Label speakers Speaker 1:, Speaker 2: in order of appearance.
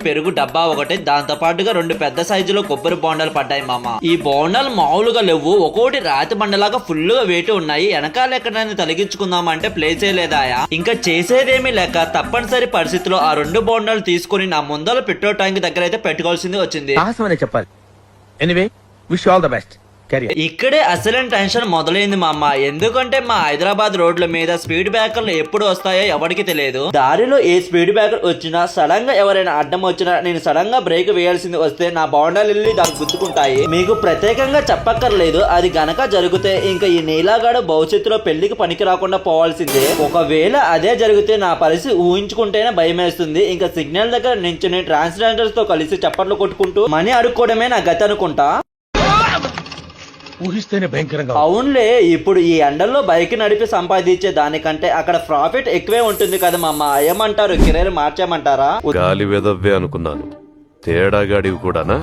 Speaker 1: పెరుగు డబ్బా ఒకటి, దాంతో పాటుగా 2 పెద్ద సైజులో కొబ్బరి బోండాలు పడ్డాయి మామ. ఈ బోండాలు మామూలుగా లేవు, ఒక్కోటి రాతి బండలాగా ఫుల్ గా వేటి ఉన్నాయి. వెనకాల ఎక్కడైనా తొలగించుకుందాం అంటే ప్లేస్ లేదాయా. ఇంకా చేసేదేమీ లేక తప్పనిసరి పరిస్థితిలో ఆ 2 బోండాలు తీసుకుని నా ముందర పెట్రోల్ ట్యాంక్ దగ్గర అయితే పెట్టుకోవాల్సింది వచ్చింది.
Speaker 2: చెప్పాలి. Anyway wish all the best.
Speaker 1: ఇక్కడే అసలైన టెన్షన్ మొదలైంది మా అమ్మ. ఎందుకంటే మా హైదరాబాద్ రోడ్ల మీద స్పీడ్ బ్రేకర్లు ఎప్పుడు వస్తాయో ఎవరికి తెలియదు. దారిలో ఏ స్పీడ్ బ్రేకర్ వచ్చినా, సడన్ గా ఎవరైనా అడ్డం వచ్చినా నేను సడన్ గా బ్రేక్ వేయాల్సింది వస్తే నా బోండాలు వెళ్ళి దానికి గుద్దుకుంటాయి. మీకు ప్రత్యేకంగా చెప్పక్కర్లేదు, అది గనక జరిగితే ఇంకా ఈ నీలాగాడు భవిష్యత్తులో పెళ్లికి పనికి రాకుండా పోవాల్సిందే. ఒకవేళ అదే జరిగితే నా పరిస్థితి ఊహించుకుంటేనే భయం వేస్తుంది. ఇంకా సిగ్నల్ దగ్గర నించుని ట్రాన్స్జెండర్స్ తో కలిసి చప్పట్లు కొట్టుకుంటూ మనీ అడుక్కోవడమే నా గతి అనుకుంటా.
Speaker 2: ఊహిస్తేనే భయంకరంగా.
Speaker 1: అవునులే, ఇప్పుడు ఈ ఎండల్లో బైక్ నడిపి సంపాదించే దానికంటే అక్కడ ప్రాఫిట్ ఎక్కువే ఉంటుంది కదా మామ. ఏమంటారు, కెరీర్ మార్చేయమంటారా?
Speaker 3: గాలి వెదవ్వే అనుకున్నాను, తేడా గాడివి కూడానా?